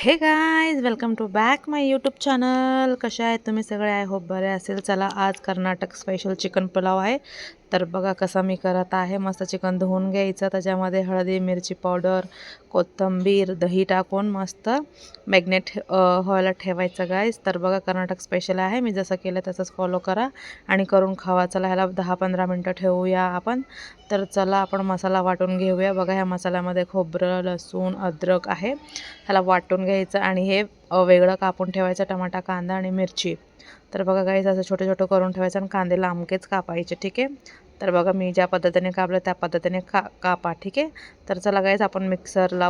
हे guys, welcome to back my YouTube channel. कशा आहेत तुम्ही सगळे? आय होप बरे असेल. चला, आज कर्नाटक स्पेशल चिकन पुलाव आहे. तर बघा कसं मी करत आहे. मस्त चिकन धुवून घ्यायचं, त्याच्यामध्ये हळदी, मिरची पावडर, कोथिंबीर, दही टाकून मस्त मॅग्नेट व्हायला ठेवायचं गाईज. तर बघा कर्नाटक स्पेशल आहे. मी जसं केलं तसंच फॉलो करा आणि करून खावा. चला, ह्याला 10-15 मिनटं ठेवूया आपण. तर चला आपण मसाला वाटून घेऊया. बघा ह्या मसाल्यामध्ये खोबरं, लसूण, अद्रक आहे. ह्याला वाटून घ्यायचं आणि हे वेगळं कापून ठेवायचं, टमाटा, कांदा आणि मिरची. तर बघा गाईस, असं छोटे छोटे करून ठेवायचं आणि कांदे लांबकेच कापायचे. ठीक आहे. तर बघा मी ज्या पद्धतीने कापलं त्या पद्धतीने कापा. ठीक आहे. तर चला गाईस आपण मिक्सरला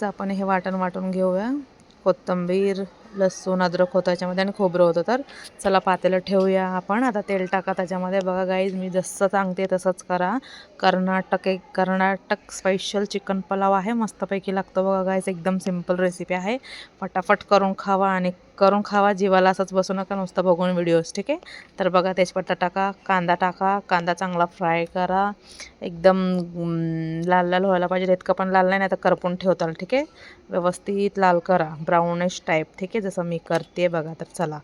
आपण हे वाटून घेऊया. कोथिंबीर, लसूण, अद्रक होतं त्याच्यामध्ये आणि खोबरं होतं. तर चला पातेलं ठेवूया आपण. आता तेल टाका त्याच्यामध्ये. बघा गाईज, मी जसं सांगते तसंच करा. कर्नाटक स्पेशल चिकन पुलाव आहे. मस्तपैकी लागतो बघा गाईज. एकदम सिंपल रेसिपी आहे. फटाफट करून खावा आणि करून खावा. जीवाला असंच बसू नका नुसतं बघून व्हिडिओज. ठीक आहे. तर बघा तेजपत्ता टाका, कांदा टाका. कांदा चांगला फ्राय करा. एकदम लाल लाल व्हायला पाहिजे. इतकं पण लाल नाही तर करपून ठेवताल. ठीक आहे. व्यवस्थित लाल करा, ब्राउनिश टाईप. ठीक आहे, जसं मी करते बघा. तर चला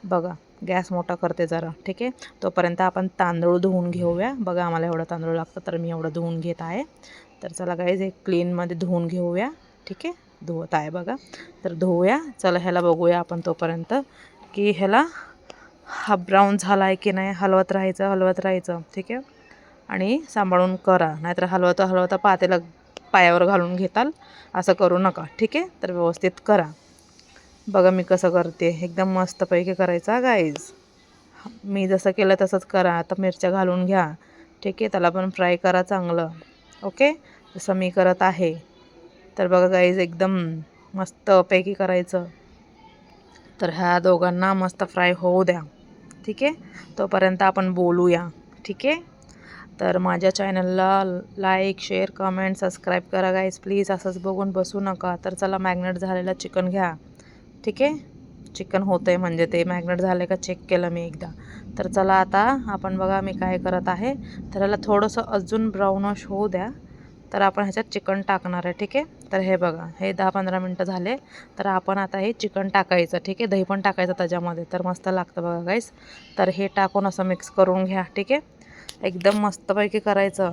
बघा, गॅस मोठा करते जरा. ठीक आहे. तोपर्यंत आपण तांदूळ धुवून घेऊया. बघा आम्हाला एवढं तांदूळ लागतं तर मी एवढं धुवून घेत आहे. तर चला गाईज, एक क्लीनमध्ये धुवून घेऊया. ठीक आहे. धुवत आहे बघा. तर धुवूया. चला ह्याला बघूया आपण तोपर्यंत की ह्याला हा ब्राऊन झाला आहे की नाही. हलवत राहायचं. ठीक आहे. आणि सांभाळून करा, नाहीतर हलवता पातेला पायावर घालून घेताल. असं करू नका. ठीक आहे. तर व्यवस्थित करा. बघा मी कसं करते. एकदम मस्तपैकी करायचा गाईज. मी जसं केलं तसंच करा. आता मिरच्या घालून घ्या. ठीक आहे. त्याला पण फ्राय करा चांगलं. ओके, जसं मी करत आहे. तर बघा गाईज, एकदम मस्तपैकी करायचं. तर ह्या दोघांना मस्त फ्राय होऊ द्या. ठीक आहे. तोपर्यंत आपण बोलूया. ठीक आहे. तर माझ्या चॅनलला लाईक, शेअर, कमेंट, सबस्क्राईब करा गाईज प्लीज. असंच बघून बसू नका. तर चला, मॅग्नेट झालेलं चिकन घ्या. ठीक आहे. चिकन होतं आहे म्हणजे ते मॅग्नेट झालं का चेक केलं मी एकदा. तर चला आता आपण बघा मी काय करत आहे. तर ह्याला थोडंसं अजून ब्राउनिश होऊ द्या. तर आपण ह्याच्यात चिकन टाकणार आहे. ठीक आहे. तर हे बघा, हे 10-15 मिनटं झाले. तर आपण आता हे चिकन टाकायचं. ठीक आहे. दही पण टाकायचं त्याच्यामध्ये. तर मस्त लागतं बघा गाईस. तर हे टाकून असं मिक्स करून घ्या. ठीक आहे. एकदम मस्तपैकी करायचं.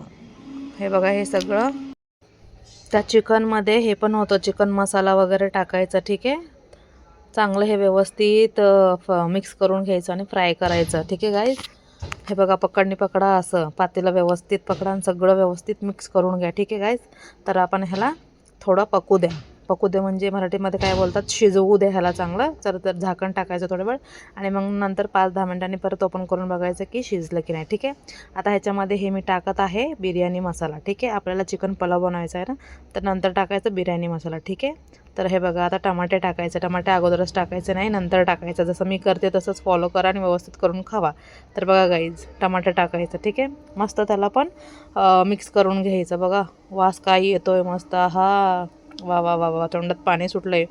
हे बघा, हे सगळं त्या चिकनमध्ये हे पण होतं. चिकन मसाला वगैरे टाकायचा. ठीक आहे. चांगलं हे व्यवस्थित मिक्स करून घ्यायचं आणि फ्राय करायचं. ठीक आहे गाईज. हे बघा, पकडा, असं पातेलं व्यवस्थित पकडा आणि सगळं व्यवस्थित मिक्स करून घ्या. ठीक आहे गाईज. तर आपण ह्याला थोडं पकू द्या म्हणजे मराठीमध्ये काय बोलतात, शिजवू द्या ह्याला चांगलं. तर झाकण टाकायचं थोडं वेळ आणि मग नंतर 5-10 मिनिटांनी परत ओपन करून बघायचं की शिजलं की नाही. ठीक आहे. आता ह्याच्यामध्ये हे मी टाकत आहे बिर्याणी मसाला. ठीक आहे. आपल्याला चिकन पुलाव बनवायचा आहे ना, तर नंतर टाकायचं बिर्याणी मसाला. ठीक आहे. तर हे बघा, आता टमाटे टाकायचे. टमाटे अगोदरच टाकायचे नाही, नंतर टाकायचं. जसं मी करते तसंच फॉलो करा आणि व्यवस्थित करून खावा. तर बघा गाईज, टमाटे टाकायचं. ठीक आहे. मस्त त्याला पण मिक्स करून घ्यायचं. बघा वास काय येतोय मस्त. हा, वा वा वा वा, तोंडात पाणी सुटलं आहे.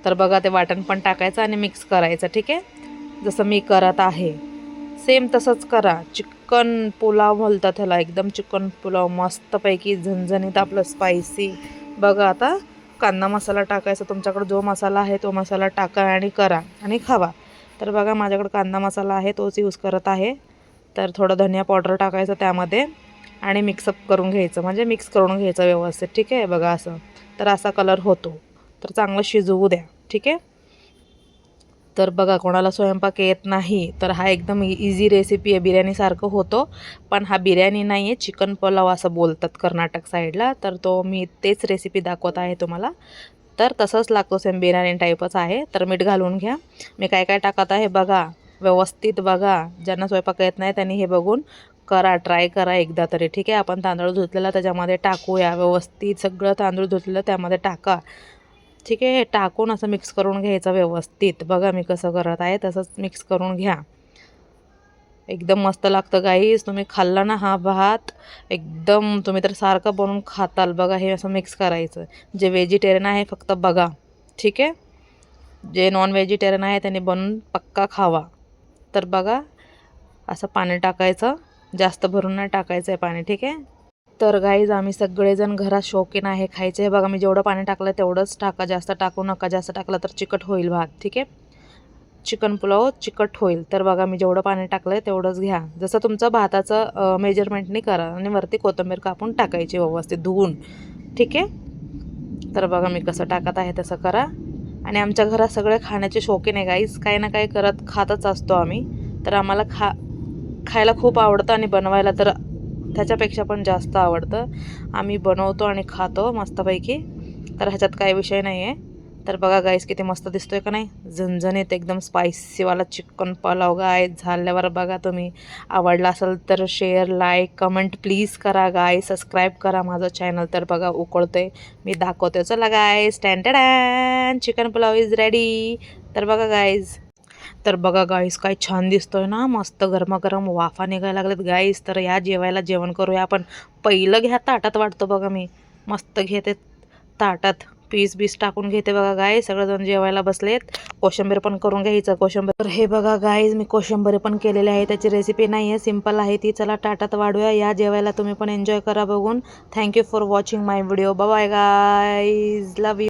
तर बघा, ते वाटण पण टाकायचं आणि मिक्स करायचं. ठीक आहे. जसं मी करत आहे सेम तसंच करा. चिकन पुलाव बोलतात ह्याला. एकदम चिकन पुलाव मस्तपैकी झणझणीत आपलं स्पायसी. बघा आता कांदा मसाला टाकायचा. तुमच्याकडे जो मसाला आहे तो मसाला टाका आणि करा आणि खावा. तर बघा माझ्याकडे कांदा मसाला आहे, तोच यूज करत आहे. तर थोडं धनिया पावडर टाकायचं त्यामध्ये आणि मिक्सअप करून घ्यायचं, म्हणजे मिक्स करून घ्यायचं व्यवस्थित. ठीक आहे. बघा असं. तर असा कलर होतो. तर चांगलं शिजवू द्या. ठीक आहे. तर बघा, कोणाला स्वयंपाक येत नाही तर हा एकदम इझी रेसिपी आहे. बिर्याणीसारखं होतो, पण हा बिर्याणी नाही आहे, चिकन पुलाव असं बोलतात कर्नाटक साईडला. तर तो मी तेच रेसिपी दाखवत आहे तुम्हाला. तर तसंच लागतो, सेम बिर्याणी टाईपच आहे. तर मीठ घालून घ्या. मी काय काय टाकत आहे बघा, व्यवस्थित बघा. ज्यांना स्वयंपाक येत नाही त्यांनी हे बघून करा, ट्राय करा एकदा तरी. ठीक आहे. आपण तांदूळ धुतलेला त्याच्यामध्ये टाकूया. व्यवस्थित सगळं तांदूळ धुतलेलं त्यामध्ये टाका. ठीक आहे. टाकून असं मिक्स करून घ्यायचं व्यवस्थित. बघा मी कसं करत आहे तसंच मिक्स करून घ्या. एकदम मस्त लागतं गाईस. तुम्ही खाल्ला ना हा भात, एकदम तुम्ही तर सारखं बनवून खाताल. बघा हे असं मिक्स करायचं. जे व्हेजिटेरियन आहे फक्त बघा. ठीक आहे. जे नॉन व्हेजिटेरियन आहे त्यांनी बनवून पक्का खावा. तर बघा, असं पाणी टाकायचं. जास्त भरून नाही टाकायचं आहे पाणी. ठीक आहे. तर गाईज आम्ही सगळेजण घरात शौकीन आहे खायचे. हे बघा मी जेवढं पाणी टाकलं तेवढंच टाका, जास्त टाकू नका. जास्त टाकलं तर चिकट होईल भात, ठीक आहे. चिकन पुलाव चिकट होईल. तर बघा मी जेवढं पाणी टाकलं आहे तेवढंच घ्या, जसं तुमचं भाताचं मेजरमेंटनी करा. आणि वरती कोथिंबीर कापून टाकायची व्यवस्थित धुवून, ठीक आहे. तर बघा मी कसं टाकत आहे तसं करा. आणि आमच्या घरात सगळे खाण्याचे शौकीन आहे गाईज, काही ना काही करत खातच असतो आम्ही. तर आम्हाला खायला खूप आवडतं आणि बनवायला तर त्याच्यापेक्षा पण जास्त आवडतं. आम्ही बनवतो आणि खातो मस्तपैकी, तर ह्याच्यात काही विषय नाही आहे. तर बघा गाईस किती मस्त दिसतोय का नाही, झणझणीत एकदम स्पायसीवाला चिकन पुलाव गाईस. झाल्यावर बघा तुम्ही आवडला असेल तर शेअर, लाईक, कमेंट प्लीज करा गाईस. सबस्क्राईब करा माझं चॅनल. तर बघा उकळतंय, मी दाखवते. चला guys, tan chicken pulao is ready. तर बघा गाईज, तर बघा गाईस काय छान दिसतोय ना, मस्त गरमागरम वाफा निघायला लागलेत गाईस. तर या जेवायला जेवण करूया आपण. पहिलं घ्या ताटात वाटतं बघा, मी मस्त घेते ताटात, पीस बीस टाकून घेते बघा गाईस. सगळेजण जेवायला बसलेत. कोशिंबीर पण करून घ्यायचं, कोशिंबीर. तर हे बघा गाईज मी कोशिंबीर पण केलेली आहे. त्याची रेसिपी नाही आहे, सिंपल आहे ती. चला ताटात वाढूया. या जेवायला तुम्ही पण एन्जॉय करा बघून. Thank you for watching my video. Bye guys, love you.